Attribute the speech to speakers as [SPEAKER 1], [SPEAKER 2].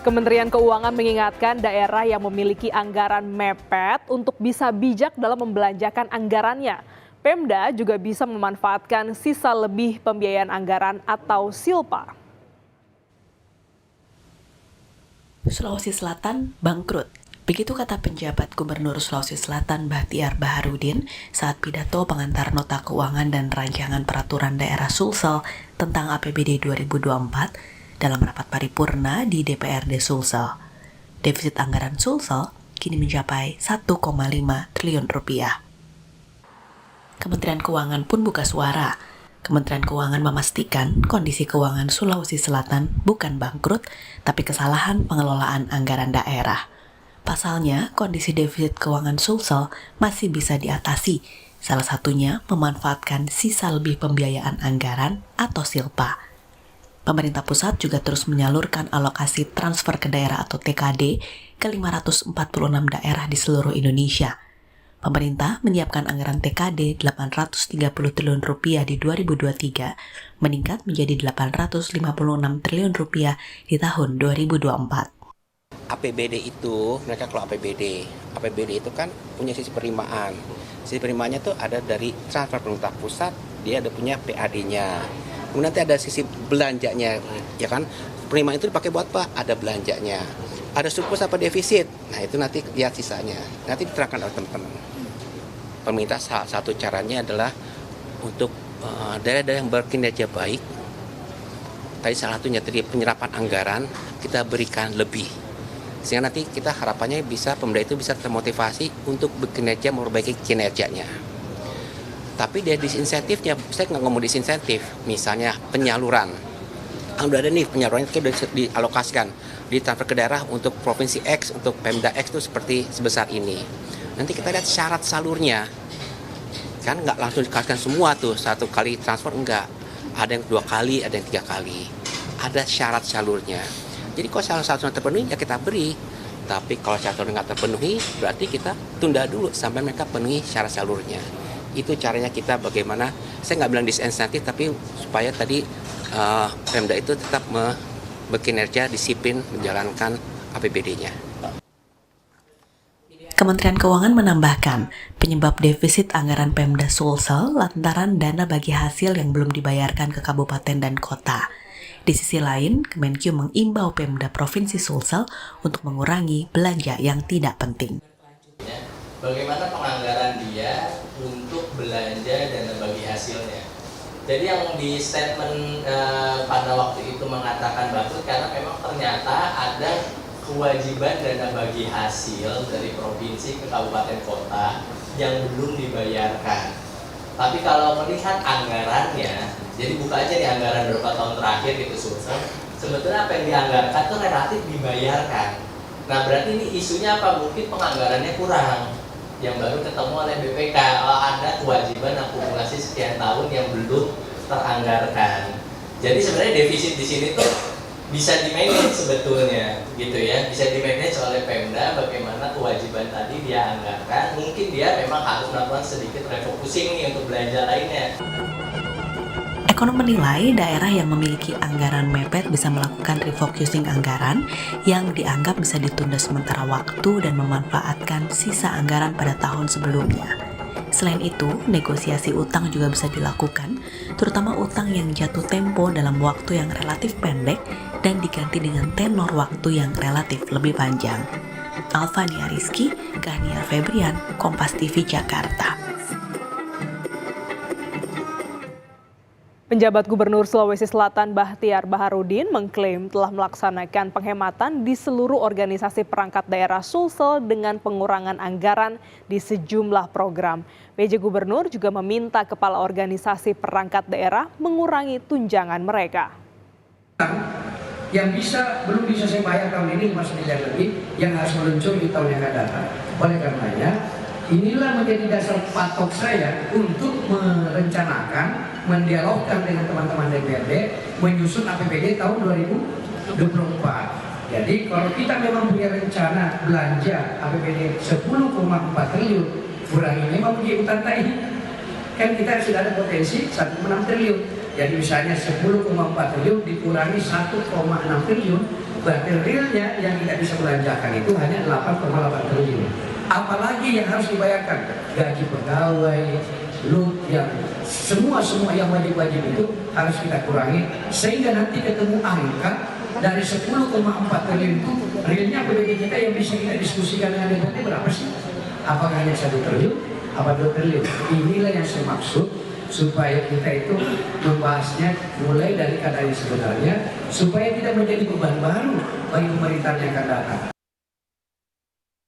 [SPEAKER 1] Kementerian Keuangan mengingatkan daerah yang memiliki anggaran mepet untuk bisa bijak dalam membelanjakan anggarannya. Pemda juga bisa memanfaatkan sisa lebih pembiayaan anggaran atau silpa.
[SPEAKER 2] Sulawesi Selatan bangkrut. Begitu kata penjabat Gubernur Sulawesi Selatan Bahtiar Baharudin saat pidato pengantar nota keuangan dan rancangan peraturan daerah Sulsel tentang APBD 2024 dalam rapat paripurna di DPRD Sulsel. Defisit anggaran Sulsel kini mencapai 1,5 triliun rupiah. Kementerian Keuangan pun buka suara. Kementerian Keuangan memastikan kondisi keuangan Sulawesi Selatan bukan bangkrut, tapi kesalahan pengelolaan anggaran daerah. Pasalnya, kondisi defisit keuangan Sulsel masih bisa diatasi, salah satunya memanfaatkan sisa lebih pembiayaan anggaran atau silpa. Pemerintah pusat juga terus menyalurkan alokasi transfer ke daerah atau TKD ke 546 daerah di seluruh Indonesia. Pemerintah menyiapkan anggaran TKD 830 triliun rupiah di 2023, meningkat menjadi 856 triliun rupiah di tahun 2024.
[SPEAKER 3] APBD itu, mereka kalau APBD itu kan punya sisi penerimaan. Sisi penerimaannya tuh ada dari transfer pemerintah pusat, dia ada punya PAD-nya. Kemudian nanti ada sisi belanjanya, ya kan? Penerimaan itu dipakai buat apa? Ada belanjanya. Ada surplus apa defisit? Nah itu nanti lihat sisanya. Nanti diterangkan oleh teman-teman. Pemerintah salah satu caranya adalah untuk daerah-daerah yang berkinerja baik. Tadi salah satunya tadi penyerapan anggaran kita berikan lebih. Sehingga nanti kita harapannya bisa pemerintah itu bisa termotivasi untuk bekerja memperbaiki kinerjanya. Tapi dari disinsentifnya, saya nggak ngomong disinsentif, misalnya penyaluran. Udah ada nih penyalurannya itu sudah dialokasikan, ditransfer ke daerah untuk provinsi X, untuk Pemda X itu seperti sebesar ini. Nanti kita lihat syarat salurnya, kan nggak langsung dikasihkan semua tuh, satu kali transfer enggak. Ada yang 2 kali, ada yang 3 kali. Ada syarat salurnya. Jadi kalau syarat-syaratnya terpenuhi, ya kita beri. Tapi kalau syarat-syaratnya nggak terpenuhi, berarti kita tunda dulu sampai mereka penuhi syarat salurnya. Itu caranya kita bagaimana, saya nggak bilang disinsentif, tapi supaya tadi Pemda itu tetap bekinerja, disiplin, menjalankan APBD-nya.
[SPEAKER 2] Kementerian Keuangan menambahkan, penyebab defisit anggaran Pemda Sulsel lantaran dana bagi hasil yang belum dibayarkan ke kabupaten dan kota. Di sisi lain, Kemenkyu mengimbau Pemda Provinsi Sulsel untuk mengurangi belanja yang tidak penting.
[SPEAKER 4] Bagaimana penganggaran dia untuk belanja dana bagi hasilnya. Jadi yang di statement pada waktu itu mengatakan bangkrut karena memang ternyata ada kewajiban dana bagi hasil dari provinsi ke kabupaten kota yang belum dibayarkan. Tapi kalau melihat anggarannya, jadi buka aja nih anggaran beberapa tahun terakhir gitu Sulsel, sebetulnya apa yang dianggarkan itu relatif dibayarkan. Nah berarti ini isunya apa? Mungkin penganggarannya kurang. Yang baru ketemu oleh BPK, ada kewajiban akumulasi sekian tahun yang belum teranggarkan. Jadi sebenarnya defisit di sini tuh bisa di-manage sebetulnya, gitu ya. Bisa di-manage oleh Pemda bagaimana kewajiban tadi dia anggarkan. Mungkin dia memang harus melakukan sedikit refocusing nih untuk belanja lainnya.
[SPEAKER 2] Ekonom menilai daerah yang memiliki anggaran mepet bisa melakukan refocusing anggaran yang dianggap bisa ditunda sementara waktu dan memanfaatkan sisa anggaran pada tahun sebelumnya. Selain itu, negosiasi utang juga bisa dilakukan, terutama utang yang jatuh tempo dalam waktu yang relatif pendek dan diganti dengan tenor waktu yang relatif lebih panjang. Alfania Rizky, Ghaniar Febrian, Kompas TV Jakarta.
[SPEAKER 1] Penjabat Gubernur Sulawesi Selatan Bahtiar Baharudin mengklaim telah melaksanakan penghematan di seluruh organisasi perangkat daerah Sulsel dengan pengurangan anggaran di sejumlah program. PJ Gubernur juga meminta kepala organisasi perangkat daerah mengurangi tunjangan mereka.
[SPEAKER 5] Yang belum bisa saya bayar tahun ini 5 miliar lebih yang harus meluncur di tahun yang akan datang. Oleh karenanya, inilah menjadi dasar patok saya untuk merencanakan, mendialogkan dengan teman-teman DPRD, menyusun APBD tahun 2024. Jadi kalau kita memang punya rencana belanja APBD 10,4 triliun, kurangi memang punya utang tadi. Kan kita sudah ada potensi 1,6 triliun. Jadi misalnya 10,4 triliun dikurangi 1,6 triliun, Berarti realnya yang kita bisa belanjakan itu hanya 8,8 triliun. Apalagi yang harus dibayarkan? Gaji pegawai, load yang semua yang wajib-wajib itu harus kita kurangi sehingga nanti ketemu angka dari 10,4 triliun itu realnya APBD kita yang bisa kita diskusikan dengan DPR berapa sih? Apakah hanya 1 triliun? Apa 2 triliun? Inilah yang saya maksud supaya kita itu membahasnya mulai dari keadaan yang sebenarnya supaya tidak menjadi beban baru bagi pemerintahan yang akan datang.